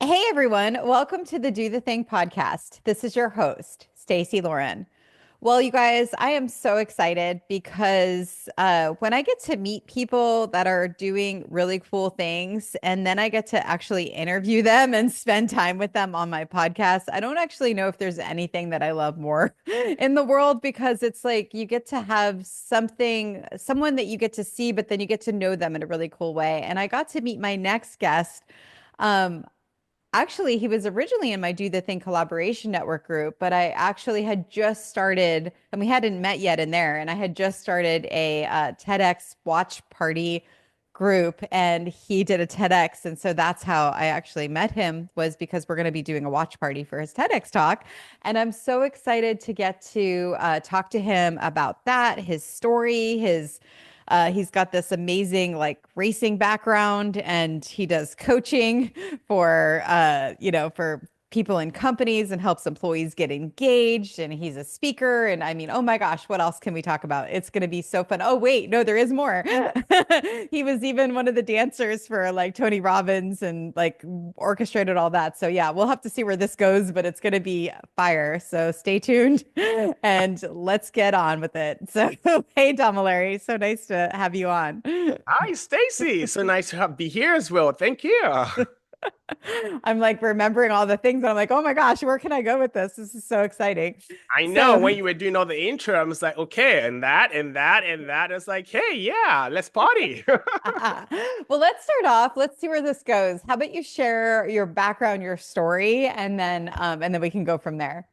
Hey everyone, welcome to the Do the Thing podcast. This is your host, Stacy Lauren. Well, you guys, I am so excited because when I get to meet people that are doing really cool things and then I get to actually interview them and spend time with them on my podcast, I don't actually know if there's anything that I love more in the world because it's like you get to have someone that you get to see, but then you get to know them in a really cool way. And I got to meet my next guest. Um, Actually, he was originally in my Do the Thing collaboration network group, but I actually had just started, and we hadn't met yet in there, and I had just started a TEDx watch party group, and he did a TEDx, and so that's how I actually met him, was because we're going to be doing a watch party for his TEDx talk, and I'm so excited to get to talk to him about that, his story, his he's got this amazing like racing background and he does coaching for for people in companies and helps employees get engaged and he's a speaker and I mean, oh my gosh, what else can we talk about? It's going to be so fun. Oh wait, no, there is more. He was even one of the dancers for like Tony Robbins and like orchestrated all that. So yeah, we'll have to see where this goes, but it's going to be fire. So stay tuned and let's get on with it. So hey Damilare, so nice to have you on. Hi, Stacy. So nice to be here as well. Thank you. I'm like remembering all the things. And I'm like, oh my gosh, where can I go with this? This is so exciting. I know So, when you were doing all the intro, I was like, okay, and that, and that, and that. It's like, hey, yeah, let's party. well, let's start off. Let's see where this goes. How about you share your background, your story, and then we can go from there.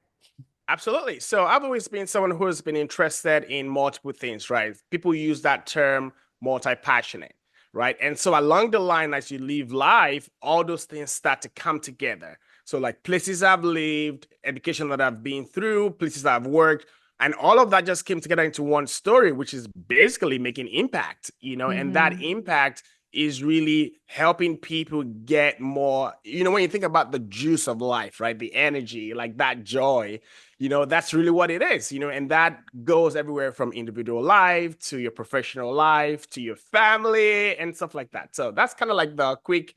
Absolutely. So I've always been someone who has been interested in multiple things, right? People use that term multi-passionate, right? And so along the line, as you live life, all those things start to come together. So like places I've lived, education that I've been through, places that I've worked, and all of that just came together into one story, which is basically making impact, and that Hmm. impact is really helping people get more, when you think about the juice of life, right? The energy, like that joy, that's really what it is, and that goes everywhere from individual life to your professional life to your family and stuff like that. So that's kind of like the quick,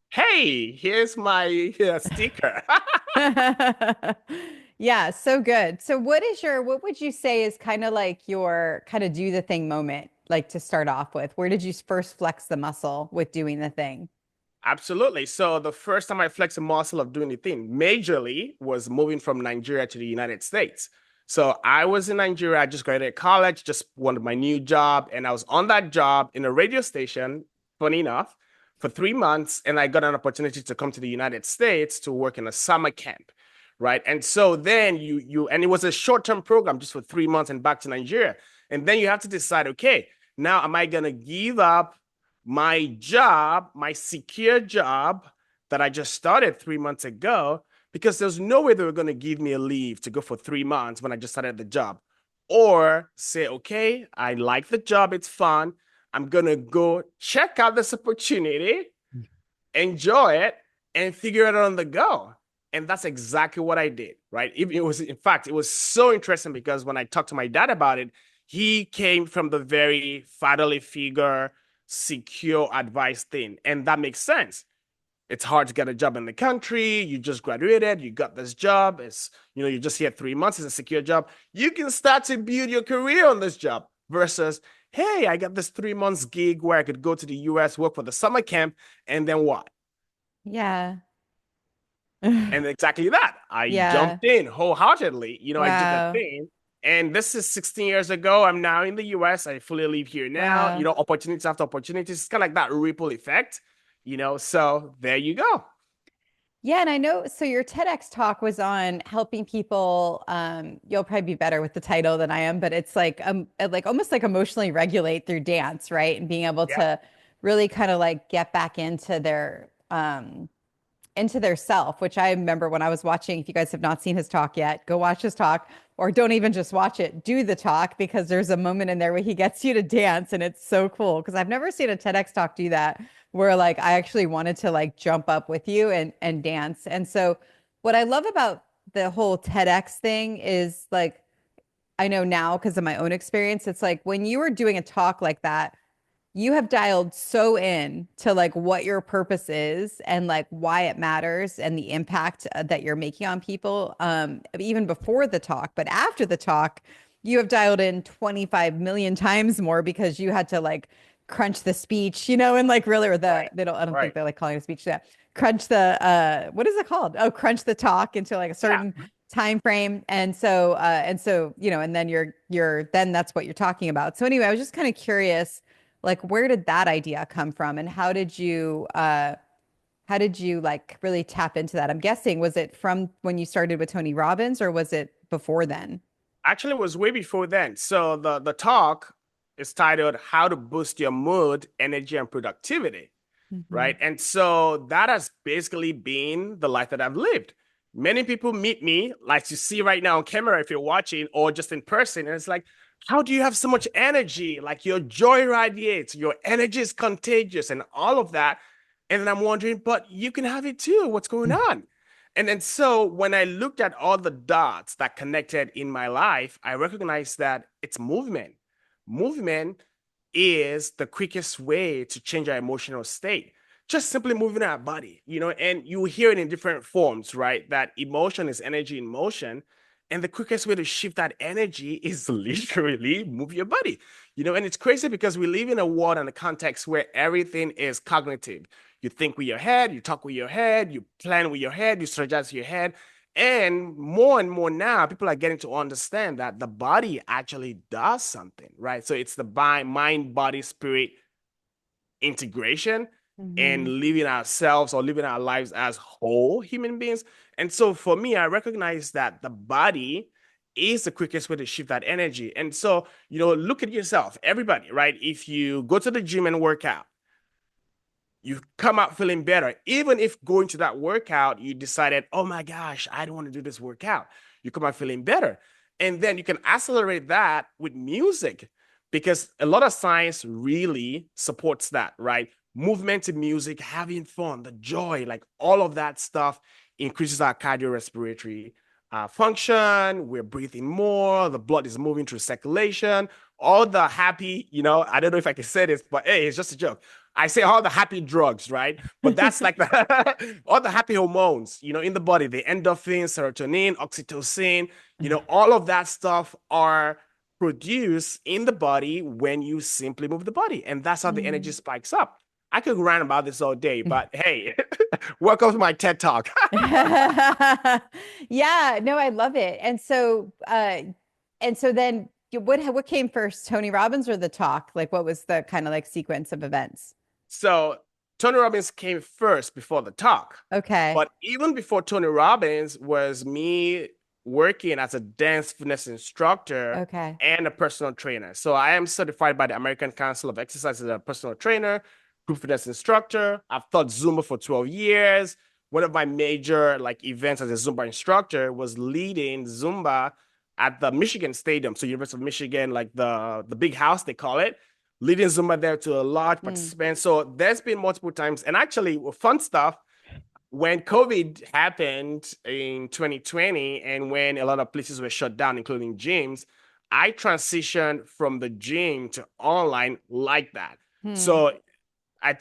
hey, here's my sticker. Yeah, so good. So what would you say is kind of like your kind of do the thing moment, like to start off with? Where did you first flex the muscle with doing the thing? Absolutely. So the first time I flexed a muscle of doing the thing majorly was moving from Nigeria to the United States. So I was in Nigeria. I just graduated college, just wanted my new job. And I was on that job in a radio station, funny enough, for 3 months. And I got an opportunity to come to the United States to work in a summer camp. Right. And so then and it was a short-term program just for 3 months and back to Nigeria. And then you have to decide, okay, now am I going to give up my job, my secure job that I just started 3 months ago, because there's no way they were going to give me a leave to go for 3 months when I just started the job. Or say, okay, I like the job, it's fun. I'm going to go check out this opportunity, enjoy it, and figure it out on the go. And that's exactly what I did, right? In fact, it was so interesting because when I talked to my dad about it, he came from the very fatherly figure, secure advice thing. And that makes sense. It's hard to get a job in the country. You just graduated, you got this job. You're just here 3 months, it's a secure job. You can start to build your career on this job versus, hey, I got this 3 months gig where I could go to the US, work for the summer camp, and then what? Yeah. And exactly that. I Yeah. jumped in wholeheartedly. I did that Wow. thing. And this is 16 years ago. I'm now in the US. I fully live here now. Wow. Opportunities after opportunities. It's kind of like that ripple effect, So there you go. Yeah, and I know so your TEDx talk was on helping people you'll probably be better with the title than I am, but it's like almost like emotionally regulate through dance, right? And being able Yeah. to really kind of like get back into their self, which I remember when I was watching. If you guys have not seen his talk yet, go watch his talk or don't even just watch it, do the talk because there's a moment in there where he gets you to dance and it's so cool because I've never seen a TEDx talk do that where like I actually wanted to like jump up with you and dance. And so what I love about the whole TEDx thing is like I know now because of my own experience, it's like when you were doing a talk like that, you have dialed so in to like what your purpose is and like why it matters and the impact that you're making on people, even before the talk, but after the talk, you have dialed in 25 million times more because you had to like crunch the speech, and like really, or Right. they don't, I don't think Right. they're like calling a speech that crunch the, what is it called? Oh, crunch the talk into like a Yeah. certain time frame. And then then that's what you're talking about. So anyway, I was just kind of curious, like, where did that idea come from, and how did you like really tap into that? I'm guessing, was it from when you started with Tony Robbins, or was it before then? Actually, it was way before then. So the talk is titled How to Boost Your Mood, Energy, and Productivity. Hmm. Right. And so that has basically been the life that I've lived. Many people meet me, like you see right now on camera if you're watching, or just in person. And it's like, how do you have so much energy? Like your joy radiates, your energy is contagious, and all of that. And then I'm wondering, but you can have it too. What's going on? And then so when I looked at all the dots that connected in my life, I recognized that it's movement. Movement is the quickest way to change our emotional state. Just simply moving our body, and you hear it in different forms, right? That emotion is energy in motion. And the quickest way to shift that energy is literally move your body, and it's crazy because we live in a world and a context where everything is cognitive. You think with your head, you talk with your head, you plan with your head, you strategize with your head. And more now, people are getting to understand that the body actually does something, right? So it's the mind, body, spirit integration and Hmm. living ourselves or living our lives as whole human beings. And so for me, I recognize that the body is the quickest way to shift that energy. And so, look at yourself, everybody, right? If you go to the gym and work out, you come out feeling better. Even if going to that workout, you decided, oh my gosh, I don't want to do this workout. You come out feeling better. And then you can accelerate that with music because a lot of science really supports that, right? Movement to music, having fun, the joy, like all of that stuff increases our cardiorespiratory function. We're breathing more, the blood is moving through circulation, all the happy, I don't know if I can say this, but hey, it's just a joke. I say all the happy drugs, right? But that's like all the happy hormones, in the body, the endorphins, serotonin, oxytocin, all of that stuff are produced in the body when you simply move the body. And that's how the energy Mm. spikes up. I could rant about this all day, but hey, welcome to my TED Talk. Yeah, no, I love it. And so then what came first, Tony Robbins or the talk? Like what was the kind of like sequence of events? So Tony Robbins came first before the talk. Okay. But even before Tony Robbins was me working as a dance fitness instructor Okay. and a personal trainer. So I am certified by the American Council of Exercise as a personal trainer, group fitness instructor. I've taught Zumba for 12 years. One of my major like events as a Zumba instructor was leading Zumba at the Michigan Stadium. So University of Michigan, like the big house they call it, leading Zumba there to a large Mm. participant. So there's been multiple times. And actually, fun stuff, when COVID happened in 2020 and when a lot of places were shut down, including gyms, I transitioned from the gym to online like that. Hmm. So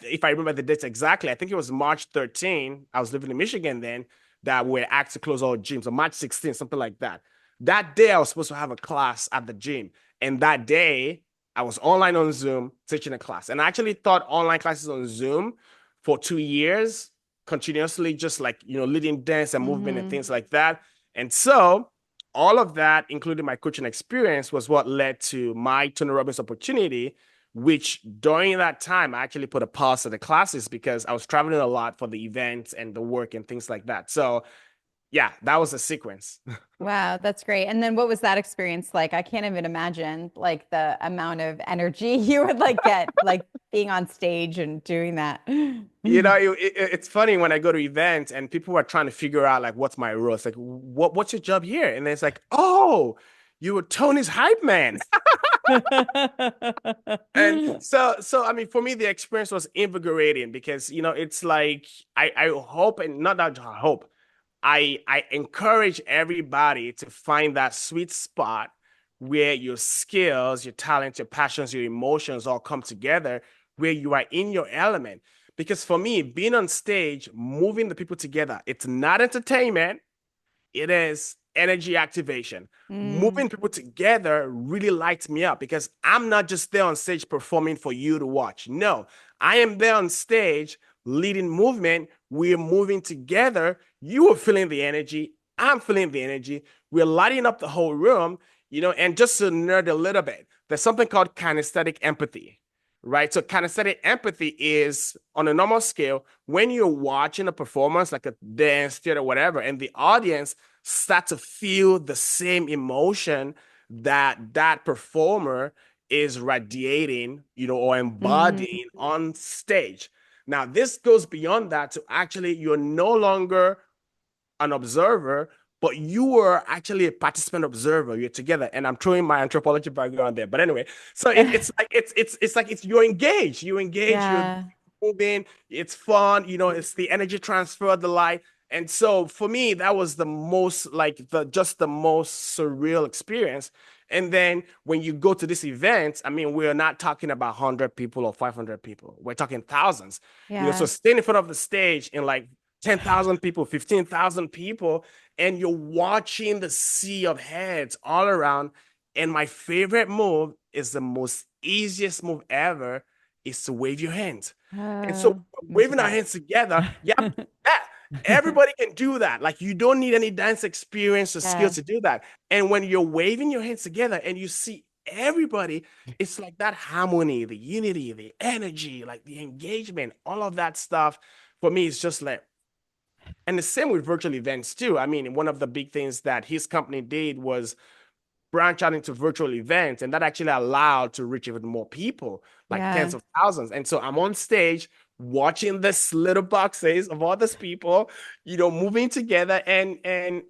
if I remember the dates exactly, I think it was March 13. I was living in Michigan then that we're asked to close all gyms, or March 16, something like that. That day, I was supposed to have a class at the gym. And that day, I was online on Zoom teaching a class. And I actually taught online classes on Zoom for 2 years, continuously, just like, leading dance and movement and Hmm. things like that. And so all of that, including my coaching experience, was what led to my Tony Robbins opportunity, which during that time, I actually put a pause to the classes because I was traveling a lot for the events and the work and things like that. So yeah, that was a sequence. Wow, that's great. And then what was that experience like? I can't even imagine like the amount of energy you would like get like being on stage and doing that. It's funny when I go to events and people are trying to figure out like what's my role. It's like, what's your job here? And then it's like, oh, you were Tony's hype man. And so I mean, for me, the experience was invigorating because it's like I hope, and not that I hope, I encourage everybody to find that sweet spot where your skills, your talents, your passions, your emotions all come together, where you are in your element. Because for me, being on stage, moving the people together, it's not entertainment, it is energy activation. Mm, Moving people together really lights me up because I'm not just there on stage performing for you to watch. No, I am there on stage leading movement. We're moving together. You are feeling the energy. I'm feeling the energy. We're lighting up the whole room, and just to nerd a little bit, there's something called kinesthetic empathy, right? So kinesthetic empathy is on a normal scale when you're watching a performance like a dance, theater, whatever, and the audience start to feel the same emotion that performer is radiating, or mm, embodying on stage. Now, this goes beyond that to actually you're no longer an observer, but you were actually a participant observer. You're together, and I'm throwing my anthropology background there. But anyway, so it's you're engaged. You engage. You're yeah. moving. It's fun. It's the energy transfer, the light. And so for me, that was the most the most surreal experience. And then when you go to this event, I mean, we're not talking about 100 people or 500 people. We're talking thousands. So Yeah. staying in front of the stage in like 10,000 people, 15,000 people, and you're watching the sea of heads all around. And my favorite move is the most easiest move ever is to wave your hands. And so Oh, let me do waving our that. hands together, yeah, everybody can do that. Like you don't need any dance experience or skill Yeah. to do that. And when you're waving your hands together and you see everybody, it's like that harmony, the unity, the energy, like the engagement, all of that stuff. For me, it's just like, and the same with virtual events too. I mean, one of the big things that his company did was branch out into virtual events, and that actually allowed to reach even more people, like tens Yeah. of thousands. And so I'm on stage watching this little boxes of all these people, moving together. And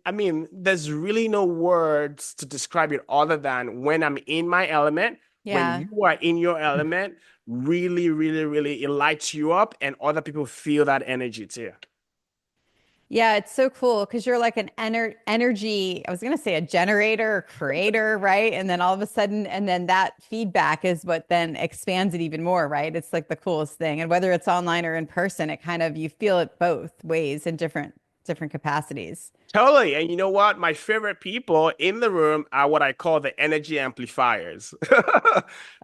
I mean, there's really no words to describe it other than when I'm in my element, when Yeah. you are in your element, really, really, really, it lights you up, and other people feel that energy too. Yeah, it's so cool because you're like an energy, I was going to say a generator or creator, right? And then all of a sudden, and then that feedback is what then expands it even more, right? It's like the coolest thing. And whether it's online or in person, it kind of you feel it both ways in different capacities. Totally. And you know what? My favorite people in the room are what I call the energy amplifiers.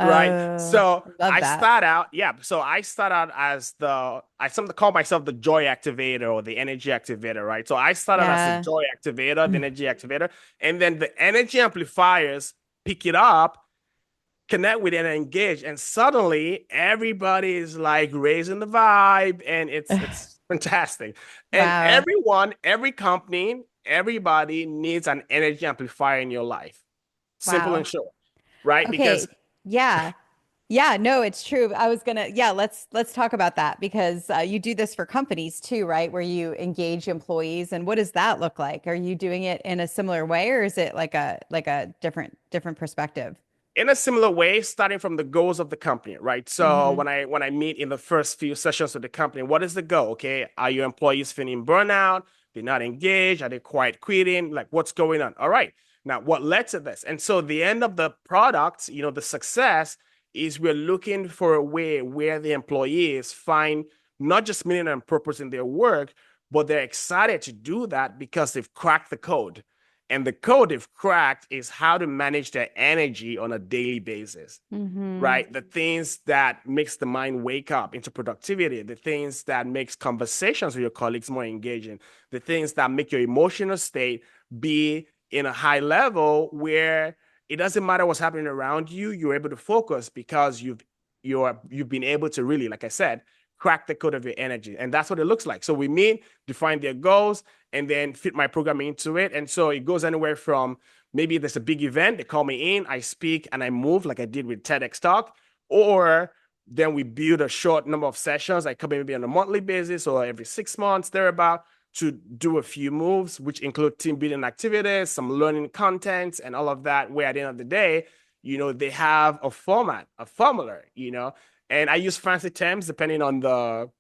Right? Oh, So I love I that. start out, yeah. So I start out as I sometimes call myself the joy activator or the energy activator, right? So I start out as the Yeah. joy activator, the energy activator, and then the energy amplifiers pick it up, connect with it, and engage. And suddenly everybody is like raising the vibe, and it's fantastic. And Wow. everyone, every company, everybody needs an energy amplifier in your life. Simple and Wow. short, right? Because Okay. Yeah. Yeah, no, it's true. I was gonna, yeah, let's talk about that because you do this for companies too, right? Where you engage employees, and what does that look like? Are you doing it in a similar way, or is it like a different perspective? in a similar way, starting from the goals of the company, right? So Hmm. when I meet in the first few sessions with the company, what is the goal? Okay, are your employees feeling burnout? They're not engaged? Are they quite quitting? Like what's going on? All right. Now, what led to this? And so the end of the product, the success is we're looking for a way where the employees find not just meaning and purpose in their work, but they're excited to do that because they've cracked the code. And the code they've cracked is how to manage their energy on a daily basis, Hmm. right? The things that makes the mind wake up into productivity, the things that makes conversations with your colleagues more engaging, the things that make your emotional state be in a high level where it doesn't matter what's happening around you, you're able to focus because you've been able to really, like I said, crack the code of your energy. And that's what it looks like. So we meet, define their goals, and then fit my programming into it. And so it goes anywhere from maybe there's a big event, they call me in, I speak and I move like I did with TEDx Talk, or then we build a short number of sessions. I come in maybe on a monthly basis or every 6 months, thereabout, to do a few moves, which include team building activities, some learning content, and all of that, where at the end of the day, they have a format, a formula, and I use fancy terms depending on the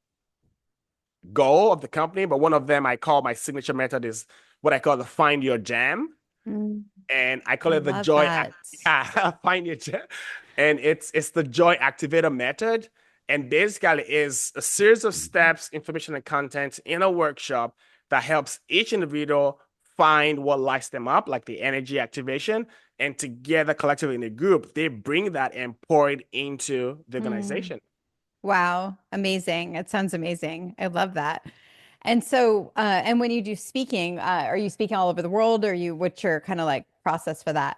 goal of the company, but one of them I call my signature method is what I call the find your jam. Mm, And I I call it the love joy that. yeah, find your jam. And it's the joy activator method. And basically is a series of steps, information, and content in a workshop that helps each individual find what lights them up, like the energy activation. And together, collectively in a group, they bring that and pour it into the Mm. organization. Wow. Amazing. It sounds amazing. I love that. And so, and when you do speaking, are you speaking all over the world, or what's your kind of like process for that?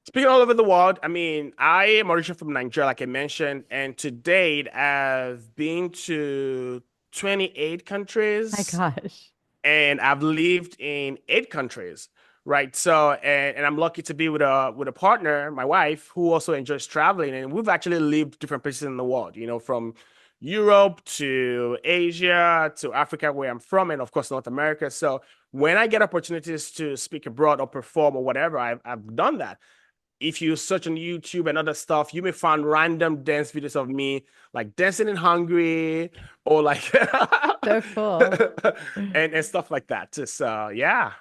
Speaking all over the world, I mean, I am originally from Nigeria, like I mentioned, and to date, I've been to 28 My countries gosh. and I've lived in 8 countries, right? So, and I'm lucky to be with a partner, my wife, who also enjoys traveling, and we've actually lived different places in the world, from Europe to Asia to Africa, where I'm from, and of course North America. So when I get opportunities to speak abroad or perform or whatever, I've done that. If you search on YouTube and other stuff, you may find random dance videos of me like dancing in Hungary or like So cool. and stuff like that. Just yeah.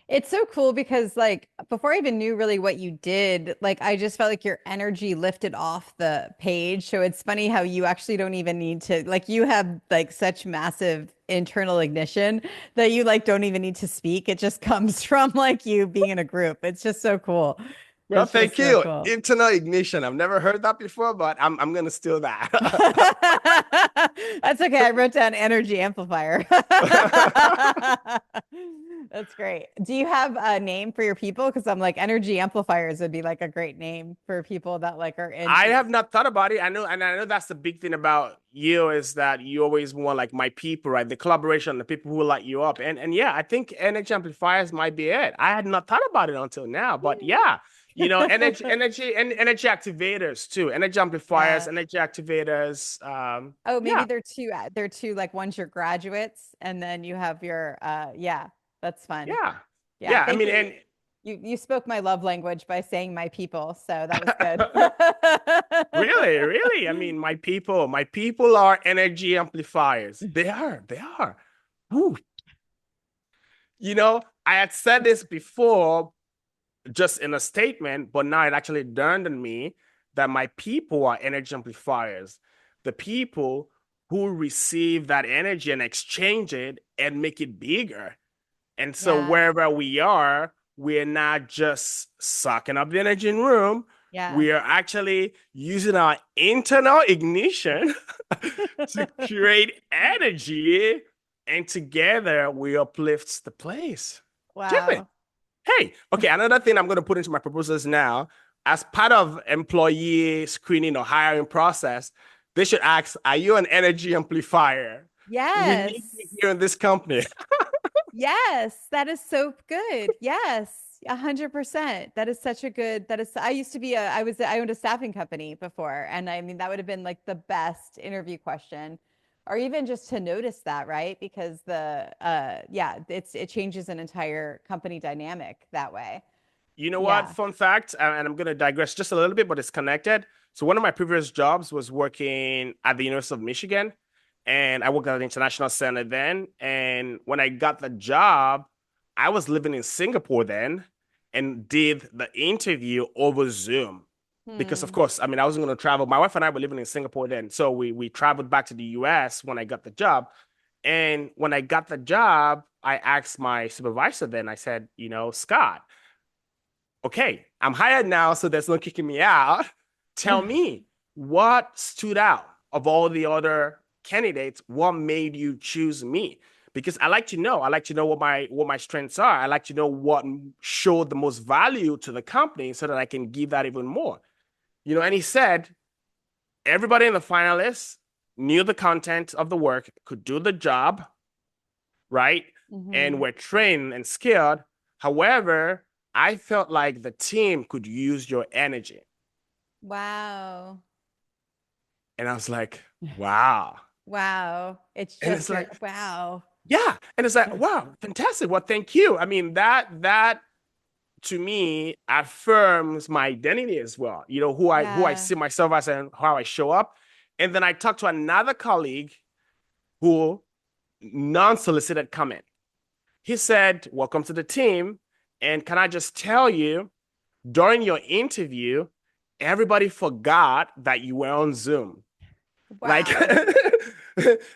It's so cool because like before I even knew really what you did, like I just felt like your energy lifted off the page. So it's funny how you actually don't even need to like you have like such massive internal ignition that you like don't even need to speak. It just comes from like you being in a group. It's just so cool. Well, It's thank just so you. cool. Internal ignition. I've never heard that before, but I'm gonna steal that. That's okay. I wrote down energy amplifier. That's great. Do you have a name for your people? Because I'm like energy amplifiers would be like a great name for people that like are I into. have not thought about it. I know, and I know that's the big thing about you is that you always want like my people, right? The collaboration, the people who light you up. And yeah, I think energy amplifiers might be it. I had not thought about it until now, but yeah, energy activators too. Energy amplifiers, Yeah. energy activators. Oh, maybe Yeah, they're two like once you're graduates and then you have your yeah, that's fun. yeah, Yeah, yeah. I thank mean, you. and You spoke my love language by saying my people, so that was good. really, really. I mean, my people are energy amplifiers. They are. Woo. I had said this before just in a statement, but now it actually dawned on me that my people are energy amplifiers. The people who receive that energy and exchange it and make it bigger. And so Yeah, wherever we are, we're not just sucking up the energy in room. yeah. We are actually using our internal ignition to create energy, and together we uplift the place. Jimmy, Wow. hey, okay, another thing I'm going to put into my proposals now, as part of employee screening or hiring process, they should ask, are you an energy amplifier? We need you Yes. here in this company. Yes, that is so good. Yes, 100%. That is such a good, that is, I used to be I owned a staffing company before. And I mean, that would have been like the best interview question, or even just to notice that, right? Because yeah, it changes an entire company dynamic that way. You know what? Yeah. Fun fact, and I'm going to digress just a little bit, but it's connected. So one of my previous jobs was working at the University of Michigan, and I worked at the International Center then. And when I got the job, I was living in Singapore then and did the interview over Zoom. Because of Hmm. course, I mean, I wasn't going to travel. My wife and I were living in Singapore then. So we traveled back to the US when I got the job. And when I got the job, I asked my supervisor then, I said, Scott, okay, I'm hired now, so there's no kicking me out. Tell me what stood out of all the other candidates. What made you choose me? Because I like to know. I like to know what my strengths are. I like to know what showed the most value to the company so that I can give that even more. And he said everybody in the finalists knew the content of the work, could do the job, right? And Hmm. were trained and skilled. However, I felt like the team could use your energy. Wow. And I was like, wow. Wow. It's And just it's your, like, wow. yeah. And it's like, wow, fantastic. Well, thank you. I mean, that to me affirms my identity as well. Who I Yeah. see myself as and how I show up. And then I talked to another colleague who non-solicited comment. He said, welcome to the team. And can I just tell you, during your interview, everybody forgot that you were on Zoom. Like, Wow.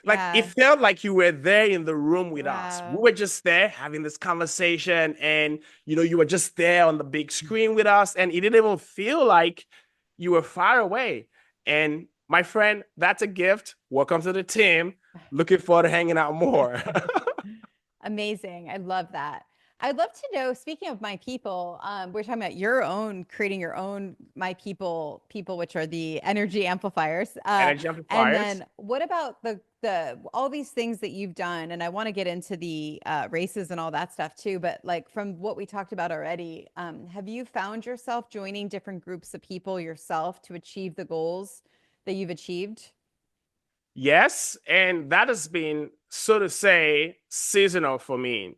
like it Yeah. felt like you were there in the room with us. We Wow. were just there having this conversation, and you were just there on the big screen with us, and it didn't even feel like you were far away. And my friend, that's a gift. Welcome to the team. Looking forward to hanging out more. Amazing. I love that. I'd love to know, speaking of my people, we're talking about your own, creating your own my people, which are the energy amplifiers. Energy And amplifiers. then what about the all these things that you've done? And I want to get into the races and all that stuff too. But like from what we talked about already, have you found yourself joining different groups of people yourself to achieve the goals that you've achieved? Yes, and that has been, so to say, seasonal for me,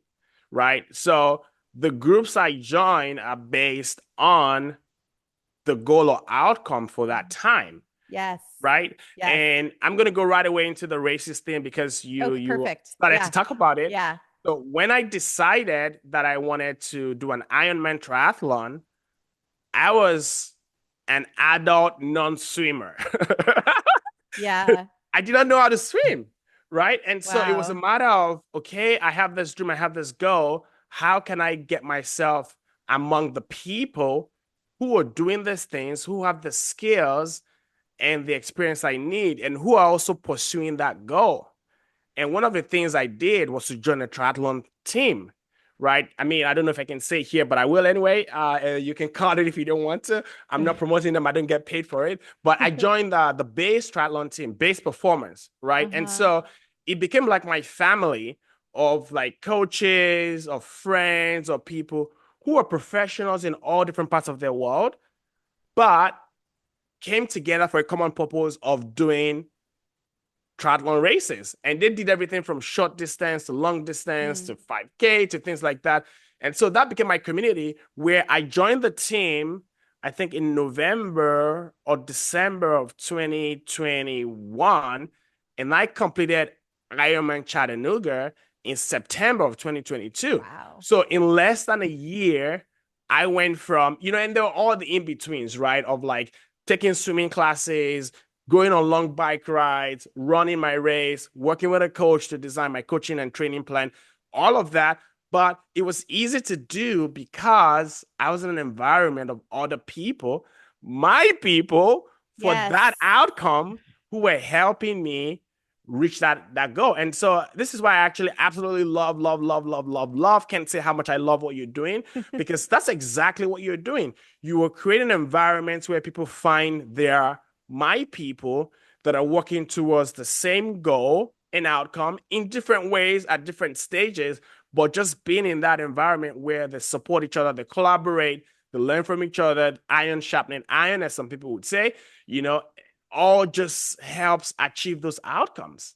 right? So the groups I join are based on the goal or outcome for that time, Yes. right? Yes. And I'm gonna go right away into the racist thing because Oh, you perfect. started to Yeah. talk about it. Yeah. So when I decided that I wanted to do an Ironman triathlon, I was an adult non-swimmer. Yeah. I did not know how to swim, right? And so it was a Wow. matter of, okay, I have this dream, I have this goal. How can I get myself among the people who are doing these things, who have the skills and the experience I need, and who are also pursuing that goal? And one of the things I did was to join a triathlon team, right? I mean, I don't know if I can say here, but I will anyway. You can cut it if you don't want to. I'm not promoting them. I don't get paid for it. But I joined the base triathlon team, base performance, right? And Uh-huh. so it became like my family of like coaches, of friends, of people who are professionals in all different parts of their world, but came together for a common purpose of doing triathlon races. And they did everything from short distance to long distance Mm. to 5K to things like that. And so that became my community where I joined the team, I think in November or December of 2021. And I completed Ironman Chattanooga in September of 2022. Wow. So in less than a year, I went from, and there were all the in-betweens, right? Of like taking swimming classes, going on long bike rides, running my race, working with a coach to design my coaching and training plan, all of that. But it was easy to do because I was in an environment of other people, my people, for that Yes. outcome, who were helping me reach that goal. And so this is why I actually absolutely love, love, love, love, love, love. Can't say how much I love what you're doing because that's exactly what you're doing. You are creating environments where people find their my people that are working towards the same goal and outcome in different ways at different stages, but just being in that environment where they support each other, they collaborate, they learn from each other, iron sharpening iron, as some people would say, you know, all just helps achieve those outcomes.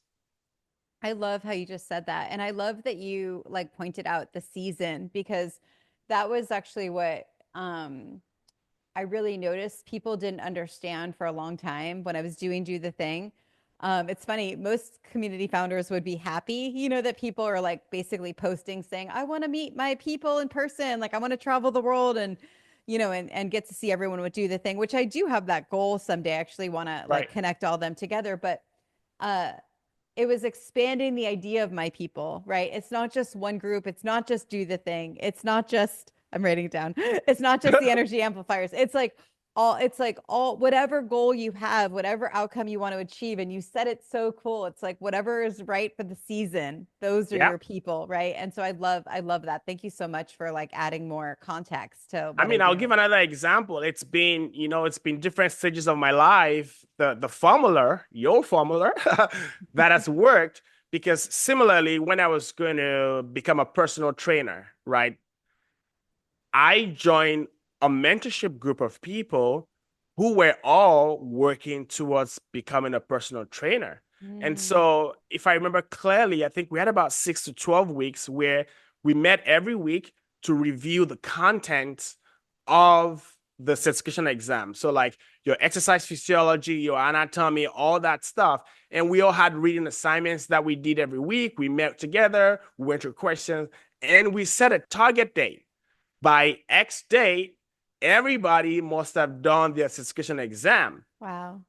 I love how you just said that. And I love that you like pointed out the season because that was actually what I really noticed people didn't understand for a long time when I was doing Do the Thing. It's funny, most community founders would be happy, that people are like basically posting saying, I want to meet my people in person. Like I want to travel the world and get to see everyone would do the thing, which I do have that goal someday. I actually want to like Right. connect all them together. But uh it was expanding the idea of my people, right? It's not just one group. It's not just do the thing. It's not just, I'm writing it down. It's not just the energy amplifiers. It's like all, whatever goal you have, whatever outcome you want to achieve. And you said it so cool. It's like whatever is right for the season, those are Yeah. your people, right? And so I love that. Thank you so much for like adding more context to I what I mean, I'll give do. another example. It's been different stages of my life. The formula, your formula, that has worked because similarly, when I was going to become a personal trainer, right? I joined a mentorship group of people who were all working towards becoming a personal trainer. And Mm, so, if I remember clearly, I think we had about 6 to 12 weeks where we met every week to review the content of the certification exam. So, like your exercise physiology, your anatomy, all that stuff. And we all had reading assignments that we did every week. We met together, we went through questions, and we set a target date by X date, everybody must have done their certification exam. wow.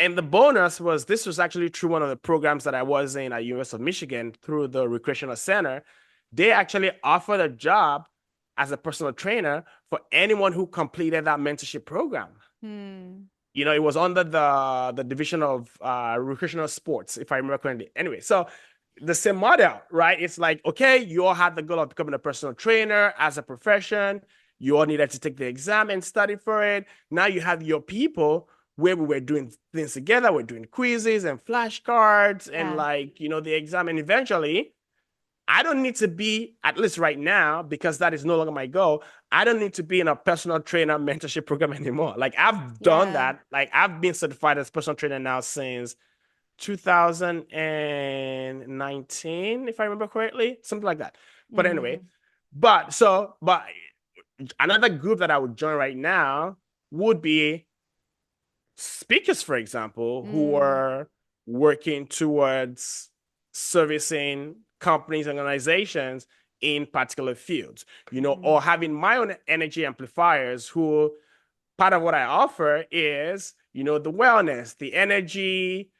And the bonus was this was actually through one of the programs that I was in at University of Michigan through the recreational center. They actually offered a job as a personal trainer for anyone who completed that mentorship program. Hmm. It was under the division of recreational sports, if I remember correctly. Anyway, so the same model, right? It's like, okay, you all had the goal of becoming a personal trainer as a profession. You all needed to take the exam and study for it. Now you have your people where we were doing things together. We're doing quizzes and flashcards and Yeah. the exam. And eventually, I don't need to be, at least right now, because that is no longer my goal. I don't need to be in a personal trainer mentorship program anymore. Like I've done Yeah. that. Like I've been certified as personal trainer now since 2019, if I remember correctly, something like that. But anyway, Hmm. but another group that I would join right now would be speakers, for example, who Mm. are working towards servicing companies and organizations in particular fields, Hmm. or having my own energy amplifiers who part of what I offer is, the wellness, the energy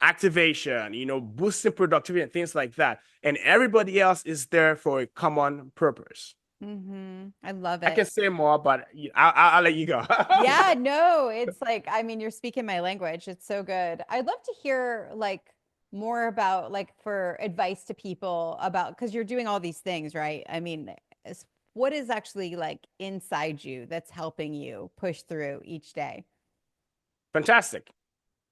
activation, boosting productivity and things like that. And everybody else is there for a common purpose. Hmm. I love I it. can say more, but I'll let you go. Yeah, no, it's like, I mean, you're speaking my language. It's so good. I'd love to hear like more about like for advice to people about because you're doing all these things, right? I mean, what is actually like inside you that's helping you push through each day? Fantastic.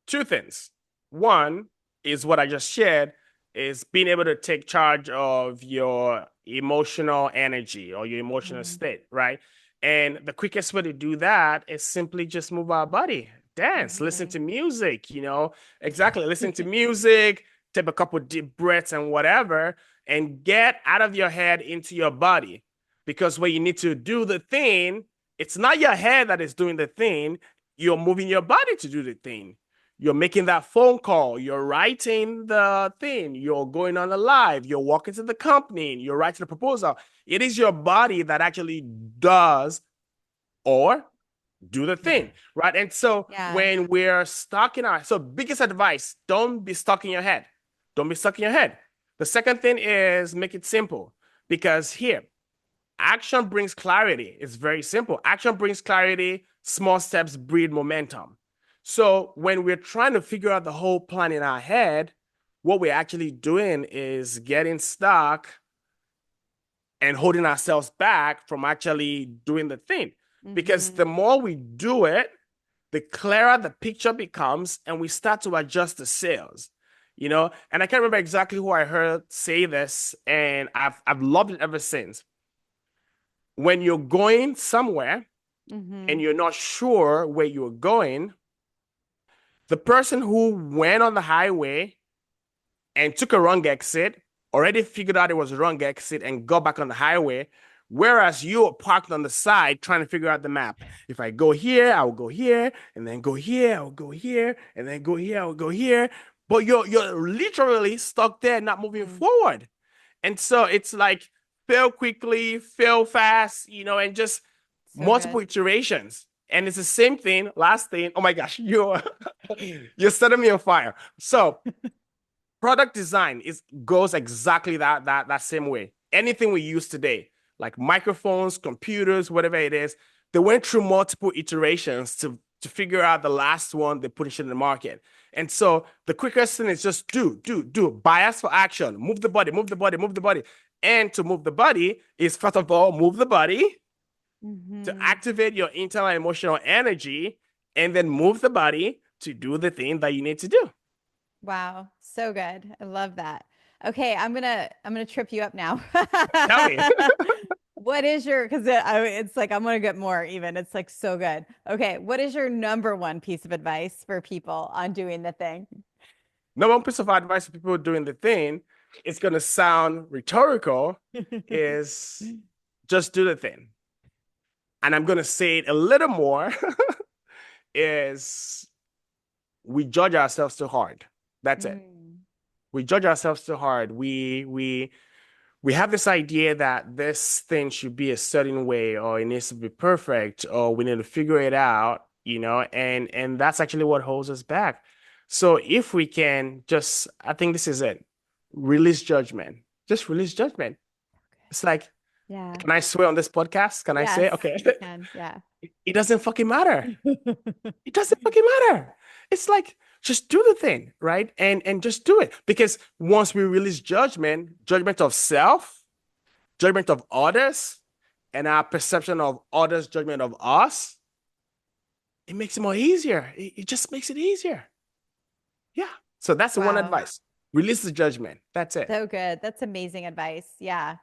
Two things. One is what I just shared is being able to take charge of your emotional energy or your emotional Mm-hmm. state, right? And the quickest way to do that is simply just move our body, dance, listen Mm-hmm. to music, exactly. Listen to music, take a couple deep breaths and whatever, and get out of your head into your body. Because when you need to do the thing, it's not your head that is doing the thing, you're moving your body to do the thing. You're making that phone call, you're writing the thing, you're going on a live, you're walking to the company, you're writing a proposal. It is your body that actually does or do the thing, right? And so Yeah. when we're stuck so biggest advice, don't be stuck in your head. Don't be stuck in your head. The second thing is make it simple because here, action brings clarity. It's very simple. Action brings clarity. Small steps breed momentum. So when we're trying to figure out the whole plan in our head, what we're actually doing is getting stuck and holding ourselves back from actually doing the thing. Because the Mm-hmm. more we do it, the clearer the picture becomes, and we start to adjust the sails. And I can't remember exactly who I heard say this, and I've loved it ever since. When you're going somewhere Mm-hmm. and you're not sure where you're going, the person who went on the highway and took a wrong exit already figured out it was a wrong exit and got back on the highway. Whereas you are parked on the side trying to figure out the map. If I go here, I will go here, and then go here, I will go here, and then go here, I will go here. But you're literally stuck there, not moving Mm-hmm. forward. And so it's like fail quickly, fail fast, and just So multiple good. iterations. And it's the same thing. Last thing, oh my gosh, you're setting me on fire. So product design goes exactly that same way. Anything we use today, like microphones, computers, whatever it is, they went through multiple iterations to figure out the last one they put in the market. And so the quickest thing is just do. Bias for action. Move the body, move the body, move the body. And to move the body is first of all, move the body to Mm-hmm. activate your internal emotional energy, and then move the body to do the thing that you need to do. Wow, so good. I love that. Okay, I'm gonna trip you up now. Tell me. What is your, because it's like I'm gonna get more even. It's like so good. Okay, what is your number one piece of advice for people on doing the thing? Number one piece of advice for people doing the thing, it's going to sound rhetorical, is just do the thing. And I'm going to say it a little more is we judge ourselves too hard. That's it. Mm, We judge ourselves too hard. We have this idea that this thing should be a certain way or it needs to be perfect or we need to figure it out, and that's actually what holds us back. So if we can just, I think this is it, release judgment. Just release judgment. It's like, Yeah. can I swear on this podcast? Can I say, Yes, okay, you can. Yeah. it doesn't fucking matter. It doesn't fucking matter. It's like, just do the thing, right? And just do it. Because once we release judgment, judgment of self, judgment of others, and our perception of others' judgment of us, it makes it more easier. It just makes it easier. Yeah. So that's the one Wow. advice. Release the judgment. That's it. So good. That's amazing advice. Yeah.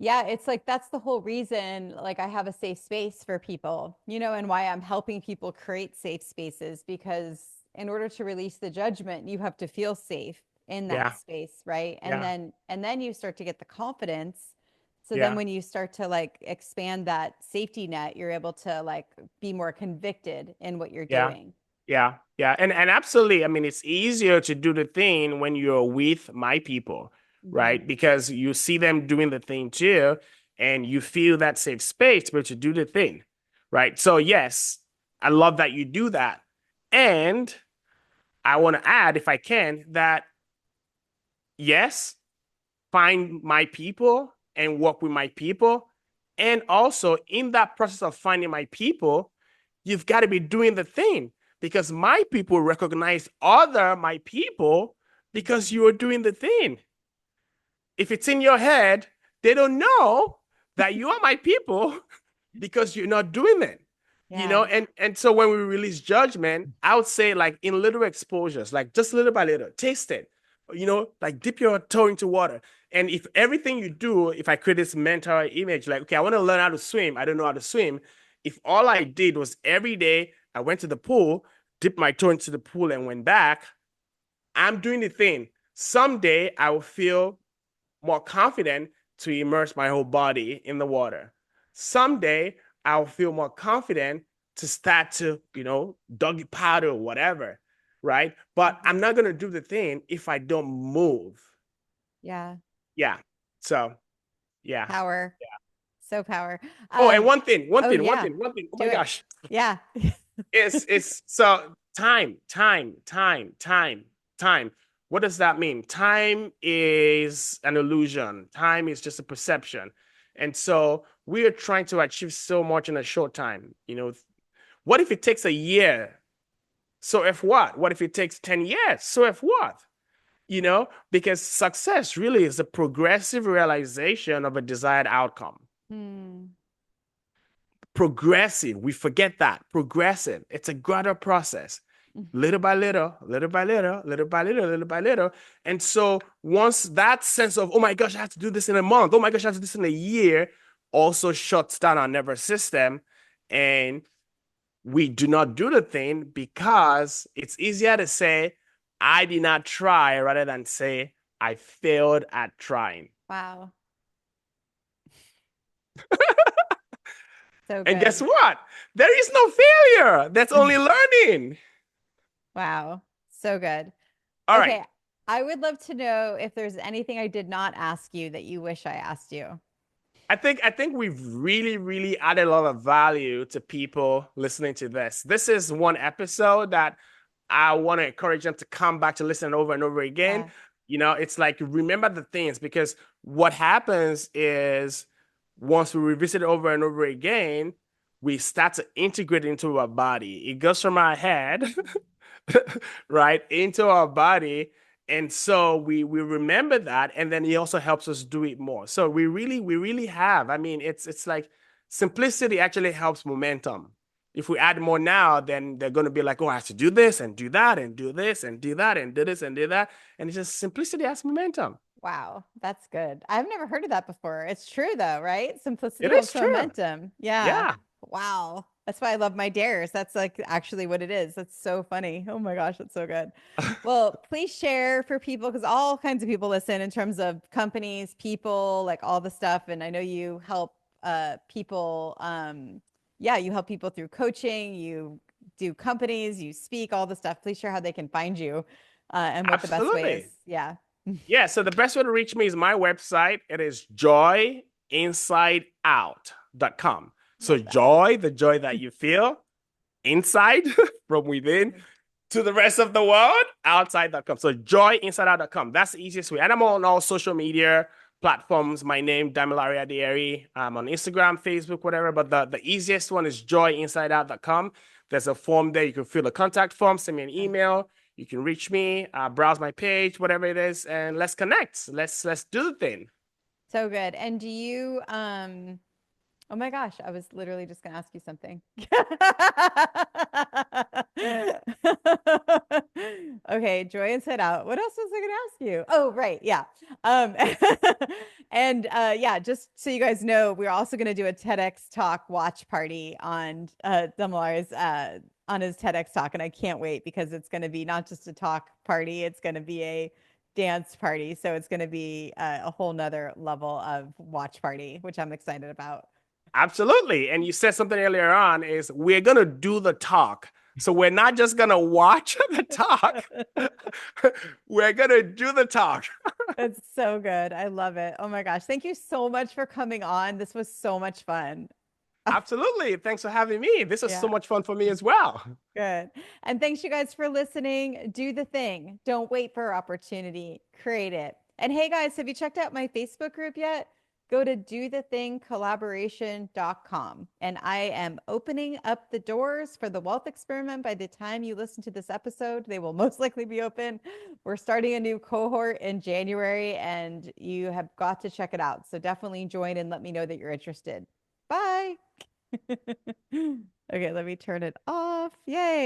Yeah, it's like that's the whole reason like I have a safe space for people, and why I'm helping people create safe spaces because in order to release the judgment, you have to feel safe in that Yeah. space, right? And Yeah. then you start to get the confidence. So then Yeah. when you start to like expand that safety net, you're able to like be more convicted in what you're Yeah. doing. Yeah. Yeah. And absolutely. I mean, it's easier to do the thing when you're with my people, right? Mhm. Because you see them doing the thing too, and you feel that safe space, but to do the thing, right? So yes, I love that you do that. And I want to add, if I can, that yes, find my people and work with my people. And also in that process of finding my people, you've got to be doing the thing because my people recognize other my people because Mhm. you are doing the thing. If it's in your head, they don't know that you are my people because you're not doing it. Yeah. And so when we release judgment, I would say like in little exposures, like just little by little, taste it, like dip your toe into water. And if everything you do, if I create this mental image, like, okay, I want to learn how to swim, I don't know how to swim. If all I did was every day I went to the pool, dipped my toe into the pool and went back, I'm doing the thing. Someday I will feel more confident to immerse my whole body in the water. Someday I'll feel more confident to start to, doggy paddle or whatever, right? But I'm Mhm. not going to do the thing if I don't move. Yeah. Yeah. So, yeah. Power. So power. Oh, and one thing, one Oh thing, one yeah. thing, one thing. Oh Do my it. gosh. Yeah. It's so time. What does that mean? Time is an illusion. Time is just a perception. And so we are trying to achieve so much in a short time. What if it takes a year? So if what? What if it takes 10 years? So if what? Because success really is a progressive realization of a desired outcome. Hmm. Progressive. We forget that. Progressive. It's a gradual process. Little by little, little by little, little by little, little by little. And so once that sense of, oh my gosh, I have to do this in a month, oh my gosh, I have to do this in a year, also shuts down our nervous system. And we do not do the thing because it's easier to say, I did not try rather than say, I failed at trying. Wow. So And guess good. what? There is no failure. That's only learning. Wow. So good. All right. Okay. I would love to know if there's anything I did not ask you that you wish I asked you. I think we've really, really added a lot of value to people listening to this. This is one episode that I want to encourage them to come back to listen over and over again. Yeah. It's like remember the things because what happens is once we revisit it over and over again, we start to integrate it into our body. It goes from our head, right, into our body. And so we remember that, and then it also helps us do it more. So we really have. I mean, it's like simplicity actually helps momentum. If we add more now, then they're going to be like, oh, I have to do this and do that and do this and do that and do this and do that. And it's just simplicity has momentum. Wow. That's good. I've never heard of that before. It's true though, right? Simplicity It is helps true. momentum. Yeah. Yeah. Wow. That's why I love my dares. That's like actually what it is. That's so funny. Oh my gosh, that's so good. Well, please share for people because all kinds of people listen in terms of companies, people, like all the stuff. And I know you help people yeah, you help people through coaching, you do companies, you speak, all the stuff. Please share how they can find you and what the best way is. Absolutely. Yeah. Yeah. So the best way to reach me is my website. It is joyinsideout.com. So Love that. joy, the joy that you feel, inside from within to the rest of the world, outside.com. So joyinside.com. That's the easiest way. And I'm on all social media platforms. My name, Damilare Adeyeri. I'm on Instagram, Facebook, whatever. But the easiest one is joyinside.com. There's a form there. You can fill a contact form, send me an email. You can reach me, browse my page, whatever it is, and let's connect. Let's do the thing. So good. And do you, oh my gosh, I was literally just going to ask you something. Okay, joy inside out. What else was I going to ask you? Oh, right. Yeah. Um, and yeah, just so you guys know, we're also going to do a TEDx talk watch party on Damilare's on his TEDx talk, and I can't wait because it's going to be not just a talk party, it's going to be a dance party. So it's going to be a whole nother level of watch party, which I'm excited about. Absolutely. And you said something earlier on is we're going to do the talk. So we're not just going to watch the talk. We're going to do the talk. It's so good. I love it. Oh my gosh. Thank you so much for coming on. This was so much fun. Absolutely. Thanks for having me. This was so Yeah, much fun for me as well. good. And thanks you guys for listening. Do the thing. Don't wait for opportunity. Create it. And hey guys, have you checked out my Facebook group yet? Go to dothethingcollaboration.com. And I am opening up the doors for the wealth experiment. By the time you listen to this episode, they will most likely be open. We're starting a new cohort in January, and you have got to check it out. So definitely join and let me know that you're interested. Bye. Okay, let me turn it off. Yay.